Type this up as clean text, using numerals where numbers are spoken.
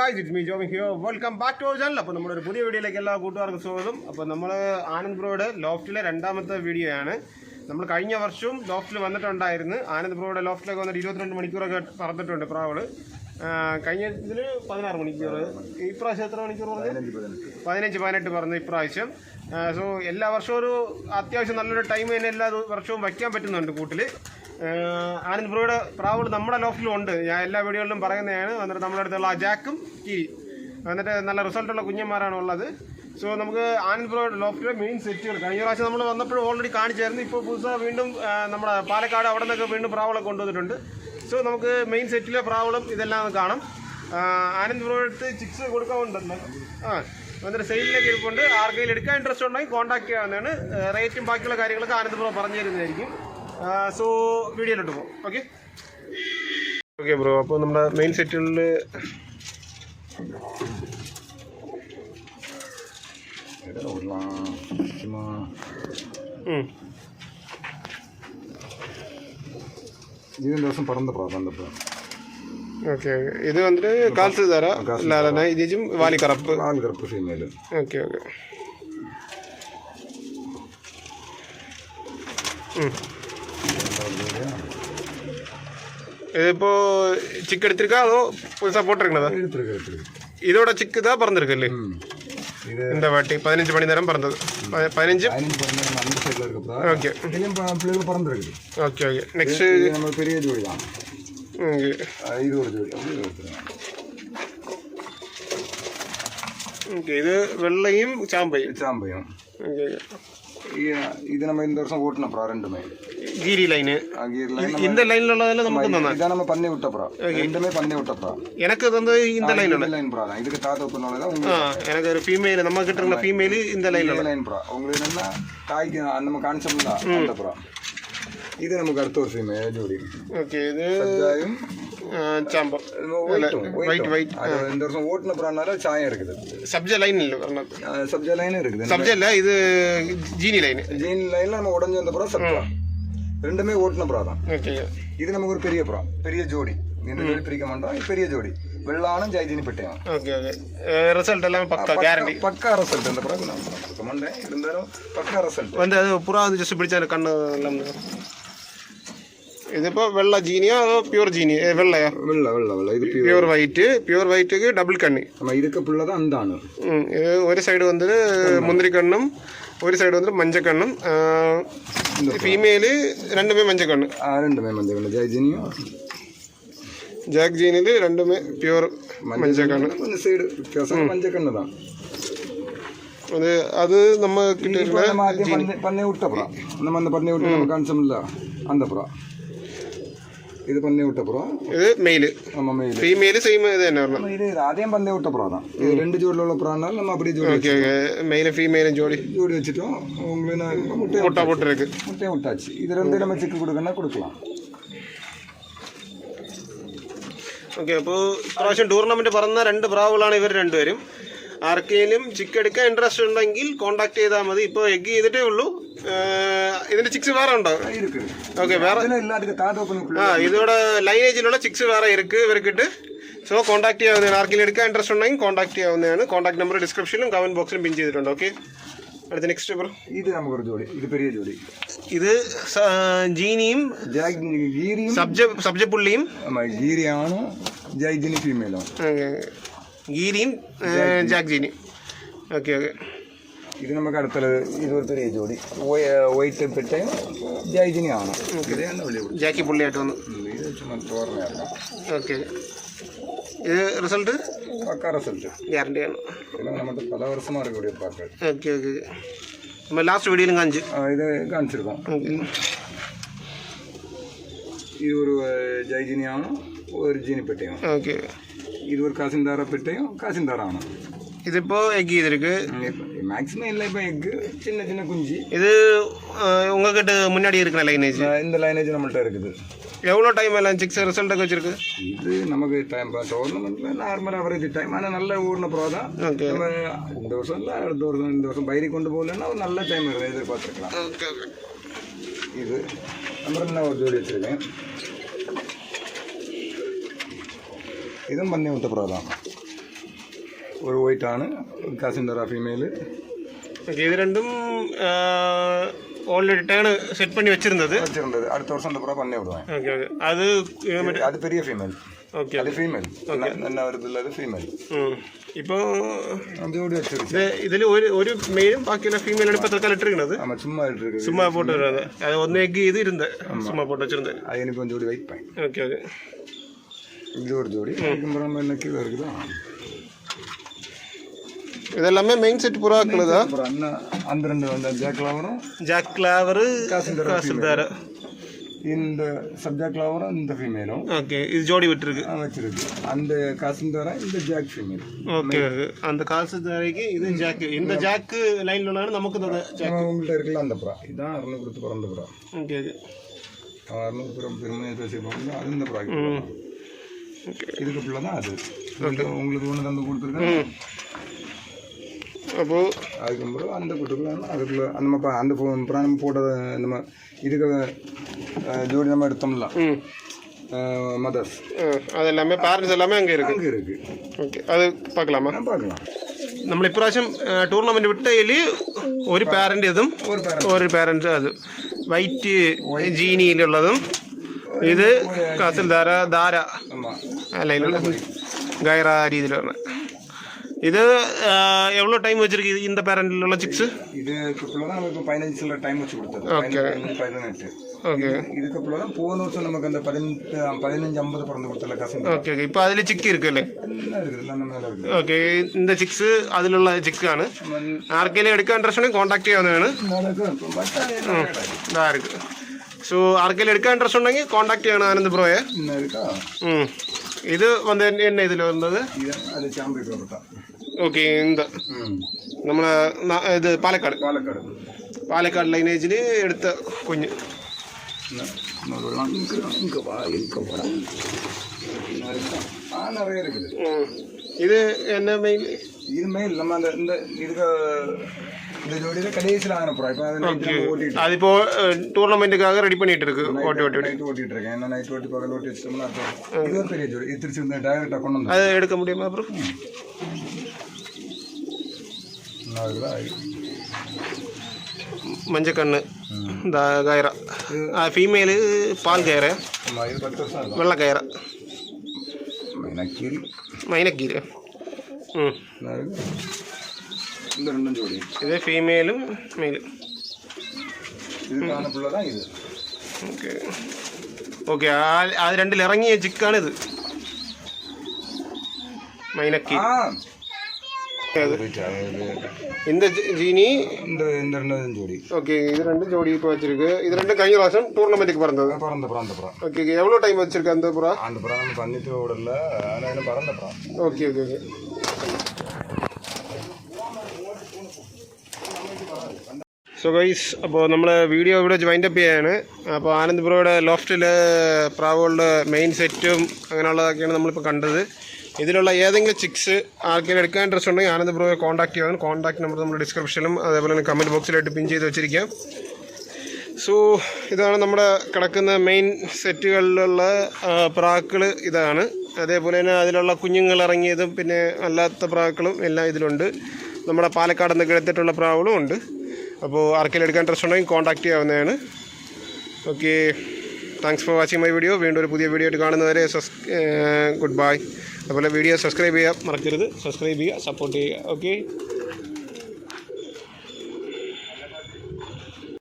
guys, it's me Jovi here. Welcome back to our channel. അപ്പോൾ നമ്മുടെ ഒരു പുതിയ വീഡിയോയിലേക്ക് എല്ലാ കൂട്ടുകാർക്കും സ്വാഗതം. അപ്പോൾ നമ്മൾ ആനന്ദ് ബ്രോയുടെ ലോഫ്റ്റിലെ രണ്ടാമത്തെ വീഡിയോ ആണ്. നമ്മൾ കഴിഞ്ഞ വർഷവും ലോഫ്റ്റിൽ വന്നിട്ടുണ്ടായിരുന്നു. ആനന്ദ് ബ്രോയുടെ ലോഫ്റ്റിലേക്ക് വന്നിട്ട് 22 മണിക്കൂറൊക്കെ പറന്നിട്ടുണ്ട് പ്രാവള്. കഴിഞ്ഞ ഇതിൽ 16 മണിക്കൂർ. ഈ പ്രാവശ്യം എത്ര മണിക്കൂർ പറഞ്ഞു? 15-18 പറഞ്ഞു ഇപ്രാവശ്യം. സോ എല്ലാ വർഷവും ഒരു അത്യാവശ്യം നല്ലൊരു ടൈം തന്നെ എല്ലാ വർഷവും വയ്ക്കാൻ പറ്റുന്നുണ്ട് കൂട്ടിൽ. ആനന്ദ് ബ്രോയുടെ പ്രാവുകൾ നമ്മുടെ ലോഫ്റ്റിലും ഉണ്ട്. ഞാൻ എല്ലാ വീഡിയോകളിലും പറയുന്നതാണ്. എന്നിട്ട് നമ്മുടെ അടുത്തുള്ള ജാക്കും കീരി എന്നിട്ട് നല്ല റിസൾട്ടുള്ള കുഞ്ഞന്മാരാണ് ഉള്ളത്. സോ നമുക്ക് ആനന്ദ് ബ്രോയുടെ ലോഫ്റ്റിലെ മെയിൻ സെറ്റുകൾ കഴിഞ്ഞ പ്രാവശ്യം നമ്മൾ വന്നപ്പോഴും ഓൾറെഡി കാണിച്ചായിരുന്നു. ഇപ്പോൾ പുതുസാக വീണ്ടും നമ്മുടെ പാലക്കാട് അവിടെ നിന്നൊക്കെ വീണ്ടും പ്രാവുകളെ കൊണ്ടുവന്നിട്ടുണ്ട്. സോ നമുക്ക് മെയിൻ സെറ്റിലെ പ്രാവുകളും ഇതെല്ലാം കാണാം. ആനന്ദ് ബ്രോയുടെ അടുത്ത് ചിക്സ് കൊടുക്കാറുണ്ടല്ലോ. എന്നിട്ട് സെയിലിലേക്ക് ഇരിപ്പുണ്ട്. ആർക്കെങ്കിലും എടുക്കാൻ ഇൻട്രസ്റ്റ് ഉണ്ടെങ്കിൽ കോൺടാക്ട് ചെയ്യാവുന്നതാണ്. റേറ്റും ബാക്കിയുള്ള കാര്യങ്ങളൊക്കെ ആനന്ദ് ബ്രോ പറഞ്ഞു തരുന്നതായിരിക്കും. സോ വീഡിയോയിലോട്ട് പോകും. Okay okay bro. അപ്പോൾ നമ്മുടെ മെയിൻ സെറ്റുകളിൽ ഓക്കെ ഇത് വന്നിട്ട് കാൽസ് തരാം. ഇതും വാലിക്കറപ്പ് ഫീമെയിൽ. ഓക്കെ ഓക്കെ ഇതിപ്പോ சிக்கு எடுத்திருக்கா அதோ புதுசா போட்டிருக்கனதா? இதோட சிக்கு தான் பறந்திருக்குல்ல இந்த வாட்டி 15 மணி நேரம் பறந்தது. 15 அந்த சைடுல இருக்குப்பா. ஓகே ഇതിലും പിള്ളേർ பறந்திருக்கு. ஓகே ஓகே நெக்ஸ்ட் நம்ம பெரிய ஜோடி தான். ஓகே இது ஒரு ஜோடி. ஓகே இது வெள்ளையும் சாம்பையும். ஓகே ഇത് നമ്മൾ இந்த வருஷம் ஓட்டின ப்ரா ரெண்டுமே கீரி லைன். இந்த லைன்ல உள்ளதெல்லாம் நமக்கு தந்தா இத நம்ம பண்ணி விட்ட ப்ரா. ரெண்டுமே பண்ணி விட்ட ப்ரா. எனக்கு வந்து இந்த லைன் ப்ரா தான். இதுக்கு தாத்த பண்ணனது தான். எனக்கு ஒரு ஃபீமேல் நம்ம கிட்ட இருக்க ஃபீமேல் இந்த லைன் ப்ரா. உங்களுக்கு என்ன தாய்க்கு நம்ம கான்செப்ட்ல அந்த ப்ரா. இது நமக்கு அடுத்த ஒரு ஃபீமேல் ஜோடி. ஓகே இது சஜாயும் சாம்பம் ஒயிட் அது இந்த வருஷம் ஓட்டின ப்ரானால சாயம் இருக்குது. சப்ஜா லைன் இல்ல வரணும். சப்ஜா லைன் இருக்குது. சப்ஜா இல்ல இது ஜீனி லைன்ல நம்ம உடைஞ்ச அந்த ப்ரா சப்ஜா ரெண்டுமே ஓட்டின ப்ரா தான். ஓகே இது நமக்கு ஒரு பெரிய ப்ரா, பெரிய ஜோடி. இந்த ஜோடி பிரிக்க மாட்டோம். பெரிய ஜோடி வெள்ளானும் ஜைஜினி பெட்டையும். ஓகே ஓகே ரிசல்ட் எல்லாம் பக்கா கேரண்டி. பக்கா ரிசல்ட் அந்த ப்ரா நான் கமெண்ட் இருந்தாலும் பக்கா ரிசல்ட் வந்து அது புறா வந்து ஜஸ்ட் பிடிச்ச கண்ணு எல்லாம். ഇതിപ്പോ വെള്ള ജീനിയോ അതോ പ്യൂർ ജീനി? വെള്ളയാ? വെള്ള ഇത് പ്യൂർ വൈറ്റ് ഡബിൾ കണ്ണി. ഇതൊക്കെ പിള്ളത് എന്താണ്? ഇത് ഒരു സൈഡ് വന്നിട്ട് മുന്തിരിക്കണ്ണും ഒരു സൈഡ് വന്നിട്ട് മഞ്ഞക്കണ്ണും. ഫീമെയില് രണ്ടുമേ മഞ്ഞക്കണ്ണ്. ജാക്ക് ജീനില് രണ്ടുമേ പ്യൂർ മഞ്ഞക്കണ്ണ്. സൈഡ് മഞ്ഞക്കണ്ണ് தான். അത് நம்ம கிட்ட பண்ணி விட்ட புறா. நம்ம அந்த பண்ணி விட்டு நம்ம கான்செப்ட்ல அந்த புறா. இது பண்ணி விட்ட புறா. இது மெயில். ஆமா மெயில். ஃபீமேல் சேம் இது என்ன வரணும்? இது அதையும் பண்ணி விட்ட புறா தான். இது ரெண்டு ஜோடில உள்ள புறானால நம்ம அப்படியே ஜோடி. ஓகே ஓகே மெயில் ஃபீமேல் ஜோடி வச்சிட்டோம். உங்களுக்கு நான் முட்டை போட்டுருக்கு. முட்டை விட்டாச்சு. இது ரெண்டு நம்ம சிக்கு கொடுக்கனா கொடுக்கலாம். ഓക്കെ അപ്പോൾ ഇപ്രാവശ്യം ടൂർണമെന്റ് പറഞ്ഞ രണ്ട് പ്രാവുകളാണ് ഇവർ രണ്ടുപേരും. ആർക്കെങ്കിലും ചിക്ക് എടുക്കാൻ ഇൻട്രസ്റ്റ് ഉണ്ടെങ്കിൽ കോൺടാക്ട് ചെയ്താൽ മതി. ഇപ്പോൾ എഗ് ചെയ്തിട്ടേ ഉള്ളൂ. ഇതിന്റെ ചിക്സ് വേറെ ഉണ്ടോ? ഓക്കെ വേറെ ഇതിവിടെ ലൈനേജിലുള്ള ചിക്സ് വേറെ ഇருக்கு ഇവർക്കിട്ട്. സോ കോൺടാക്ട് ചെയ്യാവുന്നതാണ്. ആർക്കെങ്കിലും എടുക്കാൻ ഇൻട്രസ്റ്റ് ഉണ്ടെങ്കിൽ കോൺടാക്ട് ചെയ്യാവുന്നതാണ്. കോൺടാക്ട് നമ്പർ ഡിസ്ക്രിപ്ഷനിലും കമന്റ് ബോക്സിലും പിൻ ചെയ്തിട്ടുണ്ട്. ഓക്കെ അടുത്ത നെക്സ്റ്റ് ബ്രോ. ഇത് നമുക്കൊരു ജോഡി. ഇത് പെരിയ ജോഡി. ഇത് ജീനിയും സബ്ജപ്പുള്ളിയും. ഗീരിയാണ് ജൈജിനി ഫീമെയിലും. ഗീരിയും ജാക്ക് ജീനി. ഓക്കെ ഓക്കെ ഇത് നമുക്ക് അടുത്തുള്ളത് ഇതൊരു പെരിയ ജോഡി. വൈറ്റ് പെട്ടയും ജൈജിനിയാണ്. ജാക്കി പുള്ളിയായിട്ട് വന്നു. ഓക്കെ ഇത് റിസൾട്ട് പക്കാ റിസൾട്ട് ഗ്യാരണ്ടി ആണ്. നമ്മുടെ പല വർഷമാർ കൂടി ഓക്കെ ഓക്കെ നമ്മൾ ലാസ്റ്റ് വീഡിയോയിലും കാണിച്ചു. ഇത് കാണിച്ചിരുക്കാം. ഇത് ഒരു ജൈജിനിയാണ്, ഒരു ജീനിപ്പെട്ടയും. ഓക്കെ ഇത് ഒരു കാസിന്താറ പെട്ടയും കാസിന്താറാണ്. ഇതിപ്പോ എഗ് ചെയ്തിருக்கு. மேக்ஸிமம் இல்லை. இப்போ எக்கு சின்ன சின்ன குஞ்சு. இது உங்ககிட்ட முன்னாடி இருக்கிற லைனேஜ்? இந்த லைனேஜ் நம்மள்ட்ட இருக்குது. எவ்வளோ டைம் எல்லாம் சிக்ஸ் ரிசல்ட்டൊക്കെ வச்சிருக்கு? இது நமக்கு டைம் டோர்னமெண்ட்ல நார்மல் அவரேஜ் டைம். ஆனால் நல்ல ஊர்ன ப்ரோ தான். நம்ம இந்த வருஷம் இல்லை அடுத்த வருஷம் இந்த வருஷம் பயிரி கொண்டு போகலன்னா ஒரு நல்ல டைம் எதிர்பார்த்துருக்கலாம். ஓகே ஓகே இது அப்புறம் நான் ஒரு ஜோடி வச்சுருக்கேன். இதுவும் பண்ணி விட்ட ப்ரோ தான். ഒരു വൈറ്റ് ആണ് കാസിൻഡറ ഫീമെയിൽ. ഓക്കെ, ഇത് രണ്ടും ഓൾറെഡി ടേൺ സെറ്റ് பண்ணி வச்சிருந்தது. அடுத்த வருஷம் அந்த புறா பண்ணி விடுவேன். Okay okay. அது பெரிய ஃபீமேல். ஓகே, அது ஃபீமேல். என்ன வருது அது ஃபீமேல். இப்போ ஜோடி வச்சிருக்கு. ഇതിൽ ഒരു മെയിലും ബാക്കിയുള്ള ഫീമെയിലാണ് ഇപ്പോൾ തൽക്കാലം ഇട്ടിരിക്കുന്നത്. ஆமா சும்மா இருக்கு. சும்மா போட்டு வருது. அது ஒன்று எக் இது இருந்தது சும்மா போட்டு வச்சிருந்தேன். அது எனக்கு கொஞ்சம் ஜோடி வைப்பேன். Okay okay. இது ஒரு ஜோடி. அதுக்கப்புறம் என்ன கீழே இருக்குதா? இதெல்லாமே மெயின் செட் புறாக்களுதா? அந்த ரெண்டு வந்து ஜாக் கிளாவர் காசில்தாரா. இந்த சப்ஜா கிளாவரும் இந்த ஃபீமேலும். ஓகே, இது ஜோடி விட்டுருக்கு வச்சிருக்கு. அந்த காசில்தாரா இந்த ஜாக் ஃபீமேல். ஓகே, அந்த காசில்தாரைக்கு இது ஜாக். இந்த ஜாக் லைன்ல உள்ளான நமக்கு தான் ஜாக் உங்கள்ட்ட இருக்குல்ல அந்த புறா. இதான் 600 கொடுத்து பிறந்த புறா. Okay okay. 600 பெருமையாக பேசி போகிறது அது இந்த புறா. ஓகே, இதுக்கு பிள்ளை தான் அது. உங்களுக்கு ஒன்று தந்து கொடுத்துருக்கேன். அப்போ அதுக்கப்புறம் அந்த குட்டுக்குள்ள அதுக்குள்ள அந்த புறா நம்ம போட்டதை நம்ம இதுக்கு ஜோடி நம்ம எடுத்தோம்ல மதர்ஸ், அது எல்லாமே பேரண்ட்ஸ் எல்லாமே அங்கே இருக்கு. ஓகே, அது பார்க்கலாமா? பார்க்கலாம். നമ്മൾ ഇപ്രാവശ്യം ടൂർണമെന്റ് വിട്ടതിൽ ഒരു പാരന്റ് ഇതും ഒരു പാരന്റ് അത് വൈറ്റ് ജീനിയിലുള്ളതും ഇത് കാസിൽധാര ധാര ലൈനുള്ള ഗൈറ രീതിയിലാണ്. இது எவ்வளோ டைம் வச்சிருக்கு இந்த பேரண்ட்ல சிக்ஸ்? இது தான் நமக்கு 15 டைம் வச்சு கொடுத்தது. ஓகே 18. ஓகே, இதுக்கப்புறம் தான் போன வருஷம் நமக்கு அந்த 15-50 பிறந்து கொடுத்தல காசு. Okay okay. இப்போ அதில் சிக்கு இருக்குல்லே? இருக்குது. ഓക്കെ, இந்த சிக்ஸ் അതിലുള്ള ചിക്കാണ്. ആർക്കെങ്കിലും എടുക്കാൻ ഇൻട്രസ്റ്റ് ഉണ്ടെങ്കിൽ കോൺടാക്ട് ചെയ്യാവുന്നതാണ്. ഇതാ ഇருக்கு. ஸோ ആർക്കെങ്കിലും എടുക്കാൻ ഇൻട്രസ്റ്റ് ഉണ്ടെങ്കിൽ കോൺടാക്ട് ചെയ്യണം ആനന്ദ് ബ്രോയെ. ഇത് വന്ന് എന്നെ ഇതിൽ വന്നത്. ഓക്കെ, இந்த നമ്മളെ ഇത് പാലക്കാട് ലൈനേജിൽ എടുത്ത കുഞ്ഞ്. ഇത് എന്നെ മെയിൻ இது மெயில் நம்ம அந்த இதுக்கு இந்த ஜோடியில் கடைசியில் ஆன புறா. இப்போ அதிப்போ டூர்னமெண்ட்டுக்காக ரெடி பண்ணிட்டு இருக்கு. ஓட்டிட்டு இருக்கேன். என்ன நைட் ஓட்டி பகல் ஓட்டி வச்சிட்டோம்னா இது ஒரு பெரிய ஜோடி. இது திருச்சி வந்து டைரக்டாக கொண்டு வந்து அதை எடுக்க முடியுமா அப்புறம்? மஞ்சக்கண்ணு கயரா ஃபீமேலு பால் கயரை, வெள்ளை கயரா, மைனக்கீரை. இந்த ரெண்டும் ஜோடி. இது ஃபீமேலும் மெயிலும். இதுக்கான பிள்ளை தான் இது. Okay okay. அது ரெண்டில் இறங்கிய சிக்கான இது மைனக்கீரை. இந்த ஜீனி இந்த ரெண்டும் ஜோடி. ஓகே, இது ரெண்டும் ஜோடி இப்போ வச்சிருக்கு. இது ரெண்டும் കഴിഞ്ഞ പ്രാവശ്യം ടൂർണമെന്റിക്ക് பறந்த புறா. Okay okay. எவ்வளோ டைம் வச்சிருக்கு அந்த புறா? அந்த புறா நம்ம பண்ணிட்டு ஓடல, ஆனால் பறந்த புறா. Okay okay okay. So guys, അപ്പോൾ നമ്മൾ വീഡിയോ ഇവിടെ വൈൻഡപ്പ് ചെയ്യാണ്. അപ്പോൾ ആനന്ദ് ബ്രോയുടെ ലോഫ്റ്റിൽ പ്രാവുകളുടെ മെയിൻ സെറ്റും അങ്ങനെയുള്ളതൊക്കെയാണ് നമ്മളിപ്പോൾ കണ്ടത്. ഇതിലുള്ള ഏതെങ്കിലും ചിക്സ് ആർക്കെങ്കിലും എടുക്കാൻ ഇൻട്രസ്റ്റ് ഉണ്ടെങ്കിൽ ആനന്ദ് ബ്രോയെ കോൺടാക്ട് ചെയ്യാൻ. കോൺടാക്ട് നമ്പർ നമ്മുടെ ഡിസ്ക്രിപ്ഷനിലും അതേപോലെ തന്നെ കമൻറ്റ് ബോക്സിലായിട്ട് പിൻ ചെയ്ത് വെച്ചിരിക്കാം. സോ ഇതാണ് നമ്മുടെ കിടക്കുന്ന മെയിൻ സെറ്റുകളിലുള്ള പ്രാക്കൾ ഇതാണ്. അതേപോലെ തന്നെ അതിലുള്ള കുഞ്ഞുങ്ങൾ ഇറങ്ങിയതും പിന്നെ അല്ലാത്ത പ്രാക്കളും എല്ലാം ഇതിലുണ്ട്. നമ്മുടെ പാലക്കാട് നിന്ന് എടുത്തിട്ടുള്ള പ്രാവുകളും ഉണ്ട്. അപ്പോൾ ആർക്കെങ്കിലും എടുക്കാൻ ഇൻട്രസ്റ്റ് ഉണ്ടെങ്കിൽ കോൺടാക്ട് ചെയ്യാവുന്നതാണ്. Okay, thanks for watching my video. വീണ്ടും ഒരു പുതിയ വീഡിയോ ആയിട്ട് കാണുന്നവരെ ഗുഡ് ബൈ. അതുപോലെ വീഡിയോ സബ്സ്ക്രൈബ് ചെയ്യാൻ മറക്കരുത്. സബ്സ്ക്രൈബ് ചെയ്യുക, സപ്പോർട്ട് ചെയ്യുക. ഓക്കെ.